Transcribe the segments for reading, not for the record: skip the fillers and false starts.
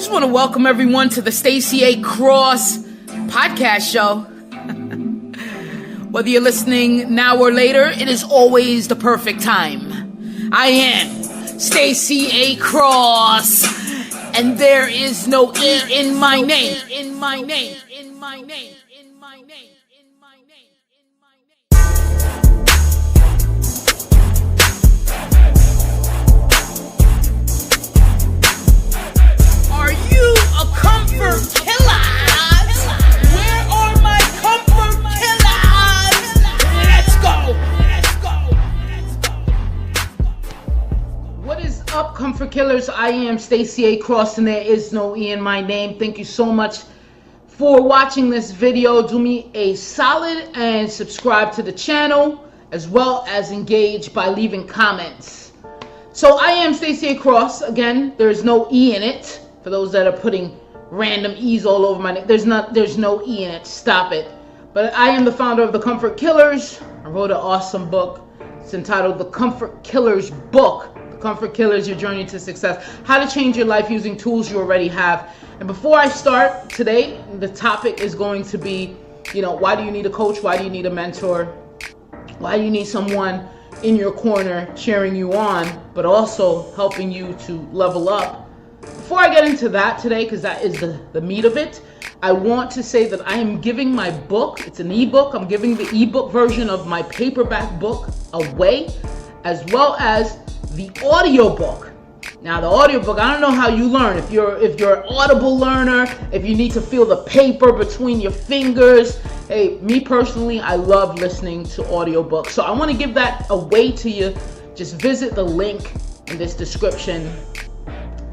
just want to welcome everyone to the Stacy A. Cross podcast show. Whether you're listening now or later, it is always the perfect time. I am Stacy A. Cross, and there is no E in my name. Are you a comfort killer? Where are my comfort killers? Let's go. What is up, comfort killers? I am Stacy A. Cross, and there is no E in my name. Thank you so much for watching this video. Do me a solid and subscribe to the channel, as well as engage by leaving comments. So I am Stacy A. Cross. Again, there is no E in it. For those that are putting random E's all over my name, there's no E in it. Stop it. But I am the founder of The Comfort Killers. I wrote an awesome book. It's entitled The Comfort Killers Book. The Comfort Killers, Your Journey to Success. How to change your life using tools you already have. And before I start today, the topic is going to be, why do you need a coach? Why do you need a mentor? Why do you need someone in your corner cheering you on, but also helping you to level up? Before I get into that today, because that is the meat of it, I want to say that I am giving my book, it's an ebook, I'm giving the ebook version of my paperback book away, as well as the audiobook. Now the audiobook, I don't know how you learn. If you're an audible learner, if you need to feel the paper between your fingers. Hey, me personally, I love listening to audiobooks. So I want to give that away to you. Just visit the link in this description,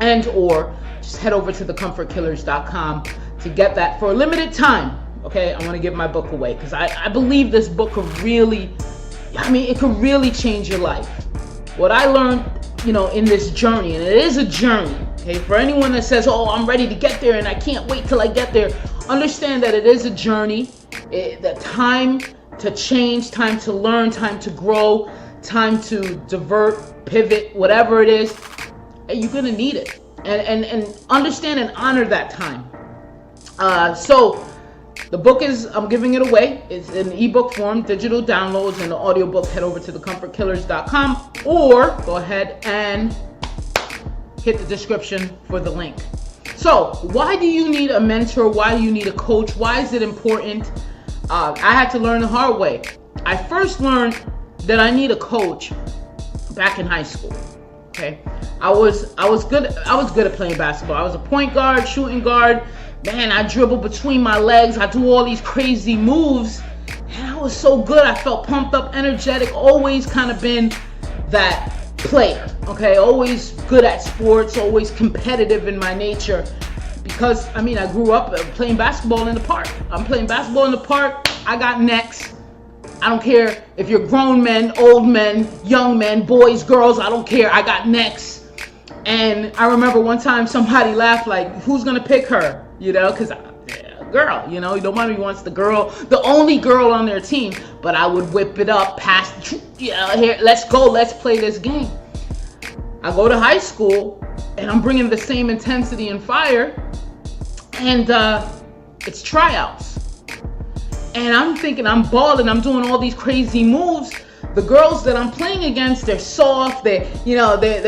and or just head over to thecomfortkillers.com to get that for a limited time. Okay, I want to give my book away because I believe this book could really, it could really change your life. What I learned, in this journey, and it is a journey, okay, for anyone that says, oh, I'm ready to get there and I can't wait till I get there, understand that it is a journey. The time to change, time to learn, time to grow, time to divert, pivot, whatever it is, you're gonna need it, and understand and honor that time. So the book I'm giving it away. It's in ebook form, digital downloads, and the audiobook. Head over to thecomfortkillers.com or go ahead and hit the description for the link. So why do you need a mentor? Why do you need a coach? Why is it important? I had to learn the hard way. I first learned that I need a coach back in high school. Okay, I was good at playing basketball. I was a point guard, shooting guard. Man, I dribble between my legs. I do all these crazy moves. And I was so good. I felt pumped up, energetic. Always kind of been that player. Okay, always good at sports. Always competitive in my nature. Because I grew up playing basketball in the park. I'm playing basketball in the park. I got necks. I don't care if you're grown men, old men, young men, boys, girls, I don't care. I got necks. And I remember one time somebody laughed like, who's going to pick her? Because girl, nobody wants the only girl on their team. But I would whip it up past, here, let's go, let's play this game. I go to high school and I'm bringing the same intensity and fire. And it's tryouts. And I'm thinking I'm balling, I'm doing all these crazy moves. The girls that I'm playing against, they're soft, they're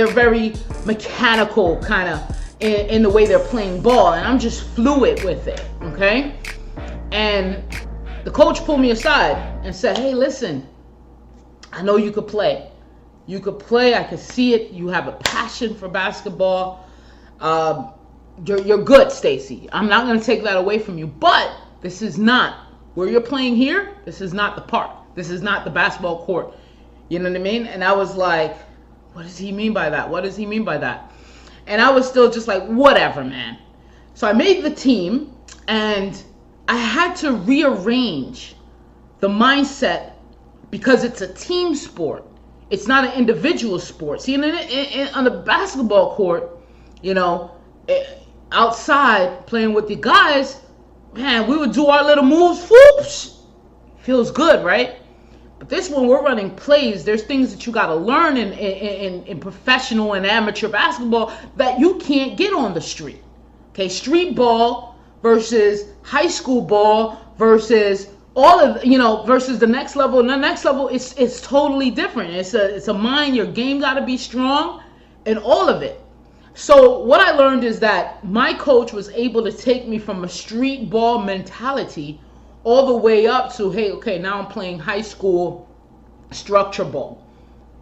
very mechanical kind of in the way they're playing ball. And I'm just fluid with it, okay? And the coach pulled me aside and said, hey, listen, I know you could play. You could play, I could see it. You have a passion for basketball. You're good, Stacy. I'm not gonna take that away from you, but this is not where you're playing here. This is not the park. This is not the basketball court. You know what I mean? And I was like, what does he mean by that? What does he mean by that? And I was still just like, whatever, man. So I made the team and I had to rearrange the mindset because it's a team sport. It's not an individual sport. See, on the basketball court, outside playing with the guys, man, we would do our little moves. Whoops, feels good, right? But this one, we're running plays. There's things that you got to learn in professional and amateur basketball that you can't get on the street. Okay, street ball versus high school ball versus all of, versus the next level. And the next level, it's totally different. It's a mind. Your game got to be strong and all of it. So what I learned is that my coach was able to take me from a street ball mentality all the way up to, hey, okay, now I'm playing high school structure ball,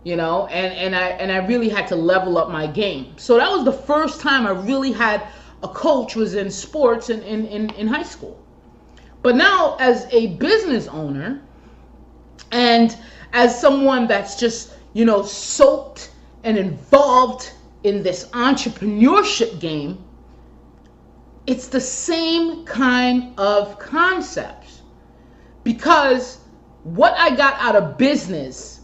and I really had to level up my game. So that was the first time I really had a coach was in sports in high school. But now as a business owner and as someone that's just, soaked and involved in this entrepreneurship game, it's the same kind of concepts. Because what I got out of business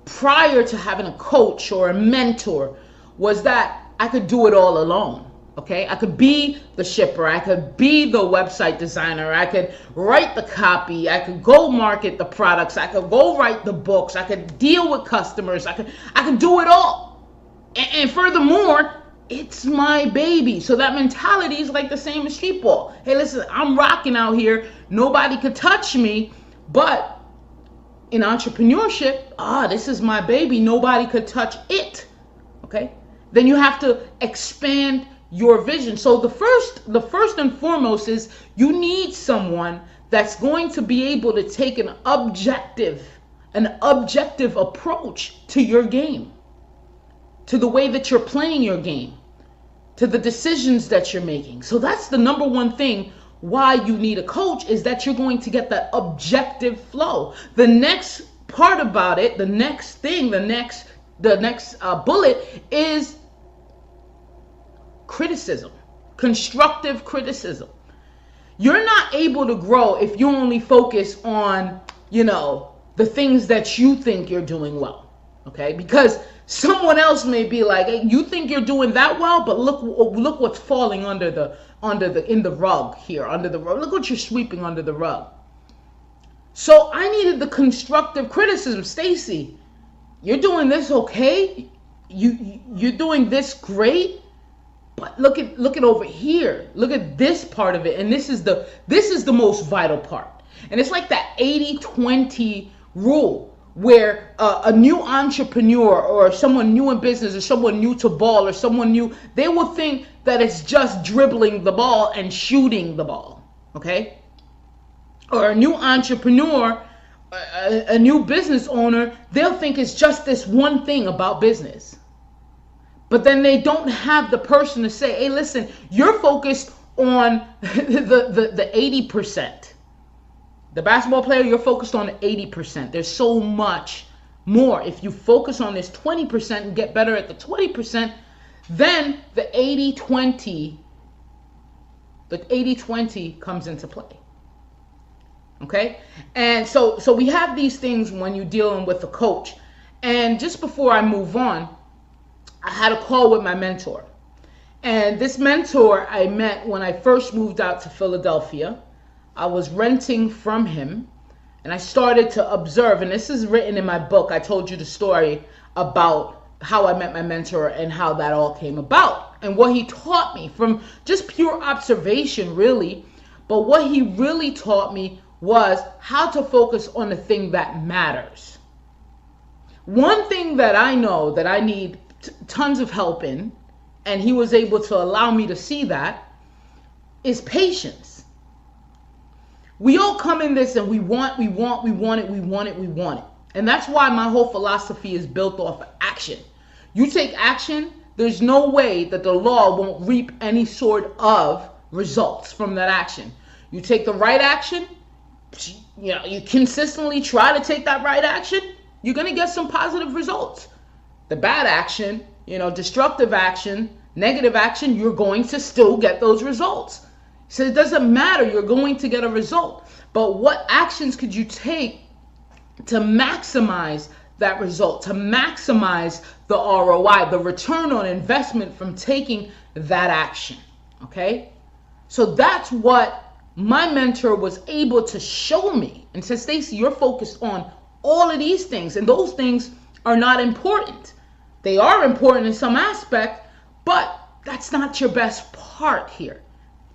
prior to having a coach or a mentor was that I could do it all alone. Okay, I could be the shipper, I could be the website designer, I could write the copy, I could go market the products, I could go write the books, I could deal with customers, I could do it all. And furthermore, it's my baby. So that mentality is like the same as street ball. Hey, listen, I'm rocking out here, nobody could touch me. But in entrepreneurship, this is my baby, nobody could touch it. Okay, then you have to expand your vision. So the first and foremost is you need someone that's going to be able to take an objective approach to your game, to the way that you're playing your game, to the decisions that you're making. So that's the number one thing why you need a coach, is that you're going to get that objective flow. The next part about it, the next bullet is criticism, constructive criticism. You're not able to grow if you only focus on, the things that you think you're doing well. Okay? Because someone else may be like, hey, you think you're doing that well, but look what's falling in the rug here, under the rug. Look what you're sweeping under the rug. So I needed the constructive criticism. Stacy, you're doing this okay? You're doing this great? But look at over here. Look at this part of it. And this is the most vital part. And it's like that 80-20 rule, where a new entrepreneur or someone new in business or someone new to ball or someone new, they will think that it's just dribbling the ball and shooting the ball. Okay? Or a new entrepreneur, a new business owner, they'll think it's just this one thing about business. But then they don't have the person to say, hey, listen, you're focused on the 80%. The basketball player, you're focused on the 80%. There's so much more. If you focus on this 20% and get better at the 20%, then the 80-20 comes into play. Okay? And so we have these things when you're dealing with a coach. And just before I move on, I had a call with my mentor. And this mentor I met when I first moved out to Philadelphia. I was renting from him, and I started to observe, and this is written in my book. I told you the story about how I met my mentor and how that all came about and what he taught me from just pure observation, really. But what he really taught me was how to focus on the thing that matters. One thing that I know that I need tons of help in, and he was able to allow me to see that, is patience. We all come in this and we want it. And that's why my whole philosophy is built off of action. You take action, there's no way that the law won't reap any sort of results from that action. You take the right action, you consistently try to take that right action, you're going to get some positive results. The bad action, destructive action, negative action, you're going to still get those results. So it doesn't matter, you're going to get a result. But what actions could you take to maximize that result, to maximize the ROI, the return on investment from taking that action? Okay? So that's what my mentor was able to show me and said, Stacy, you're focused on all of these things, and those things are not important. They are important in some aspect, but that's not your best part here.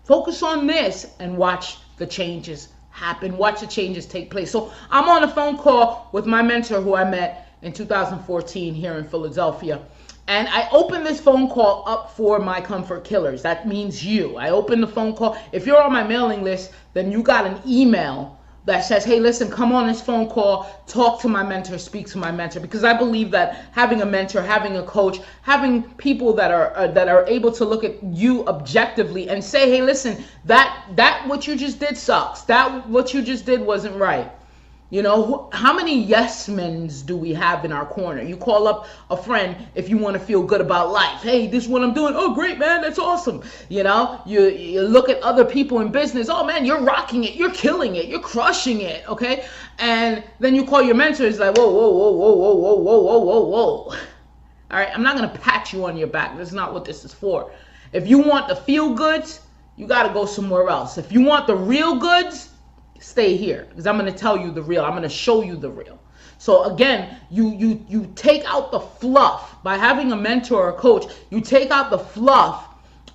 Focus on this and watch the changes happen. Watch the changes take place. So I'm on a phone call with my mentor who I met in 2014 here in Philadelphia. And I opened this phone call up for my comfort killers. That means you. I opened the phone call. If you're on my mailing list, then you got an email that says, hey, listen, come on this phone call, talk to my mentor, speak to my mentor. Because I believe that having a mentor, having a coach, having people that are able to look at you objectively and say, hey, listen, that what you just did sucks. That what you just did wasn't right. You know, how many yes men's do we have in our corner? You call up a friend if you want to feel good about life. Hey, this is what I'm doing. Oh, great, man. That's awesome. You know, you look at other people in business. Oh, man, you're rocking it. You're killing it. You're crushing it. Okay. And then you call your mentor. It's like, whoa, whoa, whoa, whoa, whoa, whoa, whoa, whoa, whoa, whoa. All right. I'm not going to pat you on your back. That's not what this is for. If you want the feel goods, you got to go somewhere else. If you want the real goods, stay here, because I'm going to tell you the real. I'm going to show you the real. So again, you take out the fluff by having a mentor or a coach. You take out the fluff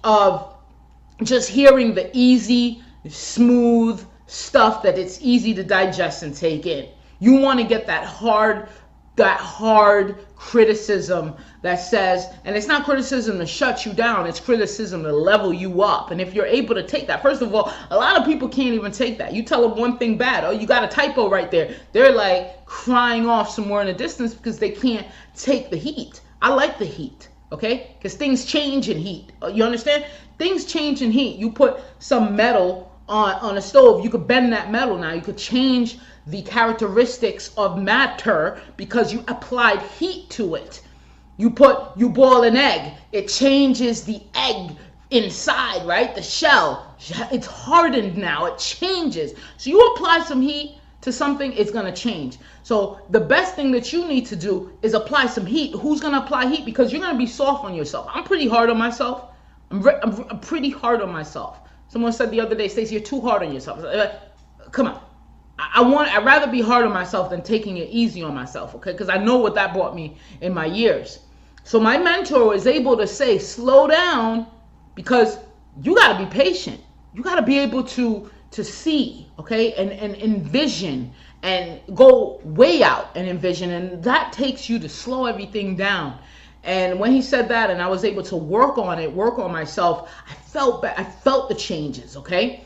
of just hearing the easy, smooth stuff that it's easy to digest and take in. You want to get that hard criticism that says, and it's not criticism to shut you down, it's criticism to level you up. And if you're able to take that, first of all, a lot of people can't even take that. You tell them one thing bad, oh, you got a typo right there. They're like crying off somewhere in the distance because they can't take the heat. I like the heat, okay? Because things change in heat. You understand? Things change in heat. You put some metal on a stove, you could bend that metal now. You could change the characteristics of matter because you applied heat to it. You boil an egg, it changes the egg inside, right? The shell, it's hardened now, it changes. So you apply some heat to something, it's going to change. So the best thing that you need to do is apply some heat. Who's going to apply heat? Because you're going to be soft on yourself. I'm pretty hard on myself. I'm pretty hard on myself. Someone said the other day, Stacy, you're too hard on yourself. Come on. I'd rather be hard on myself than taking it easy on myself, okay? Because I know what that brought me in my years. So my mentor was able to say, slow down, because you got to be patient. You got to be able to see, okay, and envision and go way out and envision. And that takes you to slow everything down. And when he said that and I was able to work on myself, I felt the changes, okay?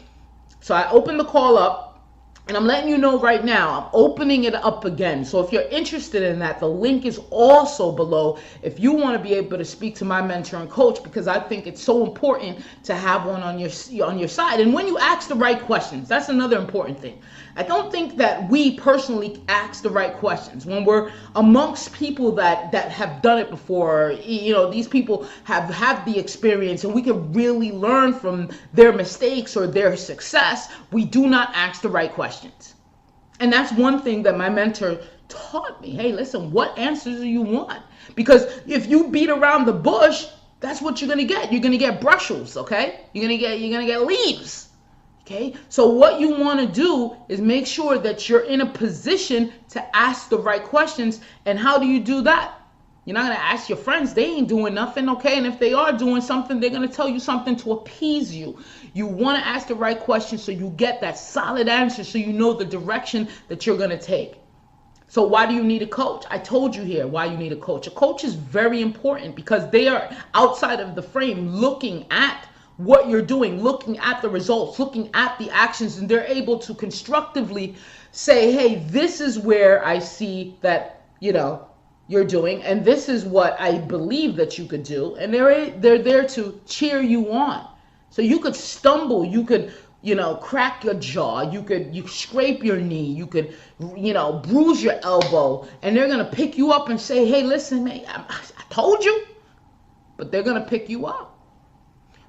So I opened the call up. And I'm letting you know right now, I'm opening it up again. So if you're interested in that, the link is also below if you want to be able to speak to my mentor and coach, because I think it's so important to have one on your side. And when you ask the right questions, that's another important thing. I don't think that we personally ask the right questions when we're amongst people that have done it before. You know, these people have the experience and we can really learn from their mistakes or their success. We do not ask the right questions. And that's one thing that my mentor taught me. Hey, listen, what answers do you want? Because if you beat around the bush, that's what you're going to get. You're going to get brushels, okay? You're going to get leaves. Okay, so what you want to do is make sure that you're in a position to ask the right questions. And how do you do that? You're not going to ask your friends. They ain't doing nothing, okay? And if they are doing something, they're going to tell you something to appease you. You want to ask the right questions so you get that solid answer, so you know the direction that you're going to take. So why do you need a coach? I told you here why you need a coach. A coach is very important because they are outside of the frame looking at what you're doing, looking at the results, looking at the actions, and they're able to constructively say, hey, this is where I see that, you know, you're doing, and this is what I believe that you could do. And they're there to cheer you on. So you could stumble, you could, you know, crack your jaw, you scrape your knee, you could, you know, bruise your elbow, and they're going to pick you up and say, hey, listen, man, I told you. But they're going to pick you up.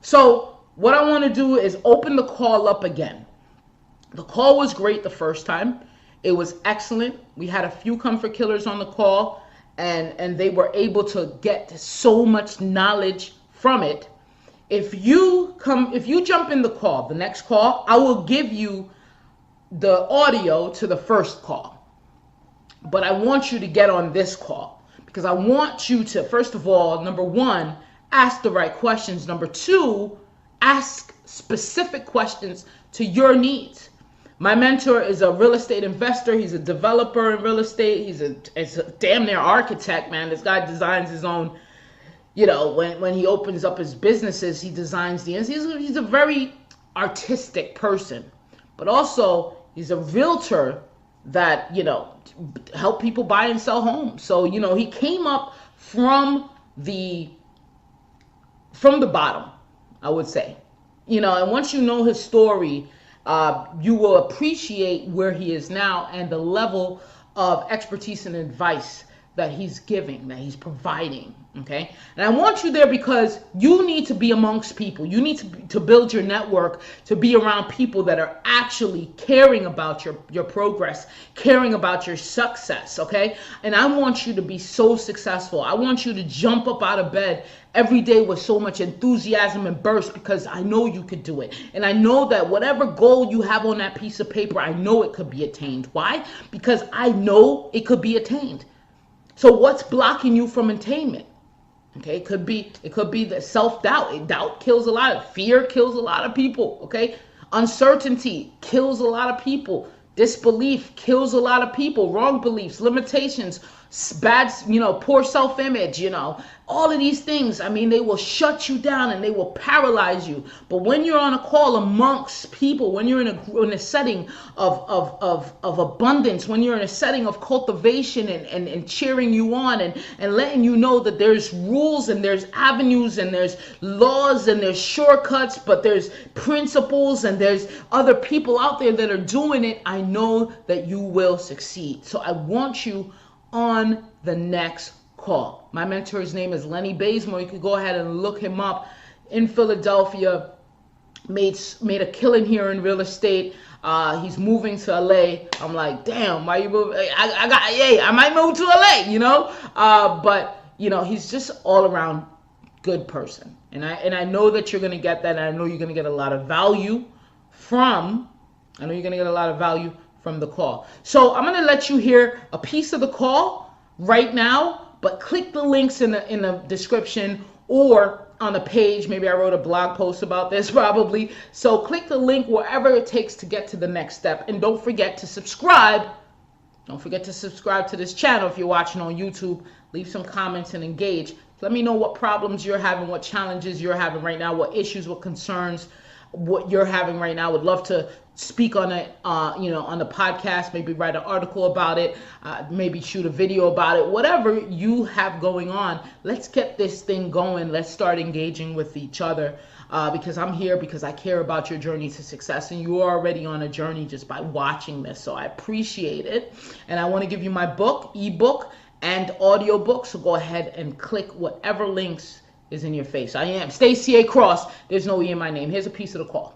So what I want to do is open the call up again. The call was great the first time. It was excellent. We had a few comfort killers on the call, and they were able to get so much knowledge from it. If you jump in the call, the next call, I will give you the audio to the first call. But I want you to get on this call because I want you to, first of all, number one, ask the right questions. Number two, ask specific questions to your needs. My mentor is a real estate investor. He's a developer in real estate. He's a damn near architect, man. This guy designs his own, you know, when he opens up his businesses, he designs he's a very artistic person. But also, he's a realtor that, you know, help people buy and sell homes. So, you know, he came up from the bottom, I would say. You know, and once you know his story, you will appreciate where he is now and the level of expertise and advice that he's giving, that he's providing, okay? And I want you there because you need to be amongst people. You need to build your network, to be around people that are actually caring about your progress, caring about your success, okay? And I want you to be so successful. I want you to jump up out of bed every day with so much enthusiasm and burst, because I know you could do it. And I know that whatever goal you have on that piece of paper, I know it could be attained. Why? Because I know it could be attained. So what's blocking you from attainment? Okay, it could be the self-doubt. Doubt kills a lot. Fear kills a lot of people. Okay, uncertainty kills a lot of people. Disbelief kills a lot of people. Wrong beliefs, limitations, bad, you know, poor self-image, you know, all of these things. I mean, they will shut you down and they will paralyze you. But when you're on a call amongst people, when you're in a setting of abundance, when you're in a setting of cultivation and cheering you on and letting you know that there's rules and there's avenues and there's laws and there's shortcuts, but there's principles and there's other people out there that are doing it, I know that you will succeed. So I want you on the next call. My mentor's name is Lenny Bazemore. You can go ahead and look him up. In Philadelphia, made a killing here in real estate. He's moving to LA. I'm like, damn, why you move? I might move to LA, you know. But you know, he's just all around good person, and I know that you're gonna get that. And I know you're gonna get a lot of value from. From the call. So I'm gonna let you hear a piece of the call right now, but click the links in the description or on the page. Maybe I wrote a blog post about this probably. So click the link wherever it takes to get to the next step. And don't forget to subscribe. Don't forget to subscribe to this channel if you're watching on YouTube. Leave some comments and engage. Let me know what problems you're having, what challenges you're having right now, what issues, what concerns, what you're having right now. I would love to speak on it, you know, on the podcast, maybe write an article about it, maybe shoot a video about it, whatever you have going on. Let's get this thing going. Let's start engaging with each other, because I'm here because I care about your journey to success, and you are already on a journey just by watching this. So I appreciate it. And I want to give you my book, ebook and audio book. So go ahead and click whatever links is in your face. I am Stacy A. Cross. There's no E in my name. Here's a piece of the call.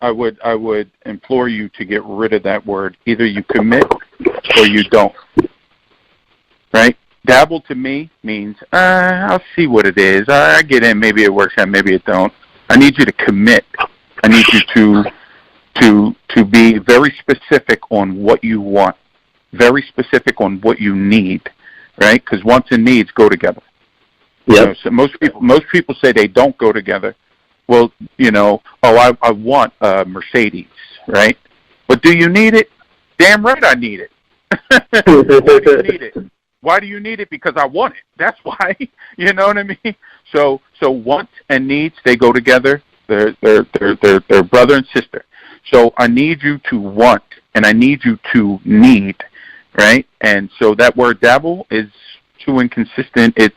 I would implore you to get rid of that word. Either you commit or you don't. Right? Dabble to me means I'll see what it is. I get in. Maybe it works out. Maybe it don't. I need you to commit. I need you to be very specific on what you want. Very specific on what you need. Right? Because wants and needs go together. Yep. You know, so most people say they don't go together. Well, you know, I want a Mercedes, right? But do you need it? Damn right I need it. Why do you need it? Why do you need it? Because I want it. That's why. You know what I mean? So want and needs, they go together. They're brother and sister. So I need you to want and I need you to need, right? And so that word dabble is too inconsistent. It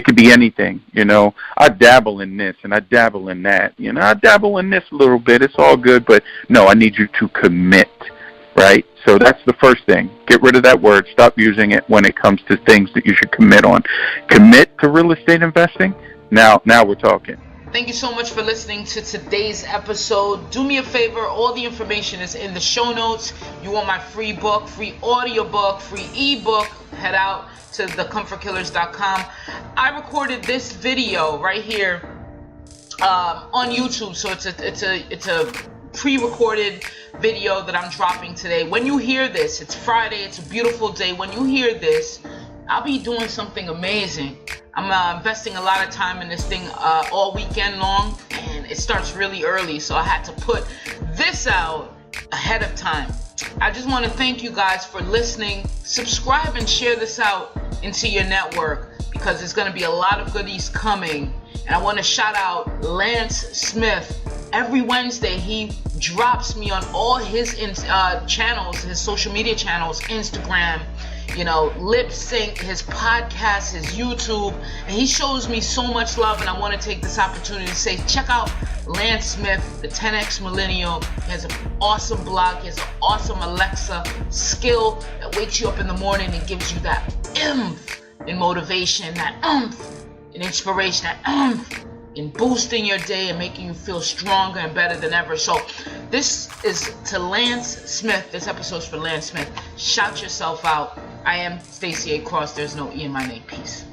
could be anything, you know. I dabble in this and I dabble in that, you know. I dabble in this a little bit. It's all good, but no, I need you to commit, right? So that's the first thing. Get rid of that word. Stop using it when it comes to things that you should commit on. Commit to real estate investing. Now we're talking. Thank you so much for listening to today's episode. Do me a favor, all the information is in the show notes. You want my free book, free audio book, free ebook, head out to thecomfortkillers.com. I recorded this video right here on YouTube, so it's a pre-recorded video that I'm dropping today. When you hear this, it's Friday, it's a beautiful day. When you hear this, I'll be doing something amazing. I'm investing a lot of time in this thing all weekend long, and and it starts really early, so I had to put this out ahead of time. I just want to thank you guys for listening. Subscribe and share this out into your network, because there's going to be a lot of goodies coming. And I want to shout out Lance Smith. Every Wednesday he drops me on all his channels, his social media channels, Instagram, Lip Sync, his podcast, his YouTube, and he shows me so much love. And I want to take this opportunity to say, check out Lance Smith, the 10X Millennial. He has an awesome blog. He has an awesome Alexa skill that wakes you up in the morning and gives you that oomph in motivation, that oomph in inspiration, that oomph in boosting your day and making you feel stronger and better than ever. So this is to Lance Smith. This episode's for Lance Smith. Shout yourself out. I am Stacy A. Cross. There's no E in my name. Peace.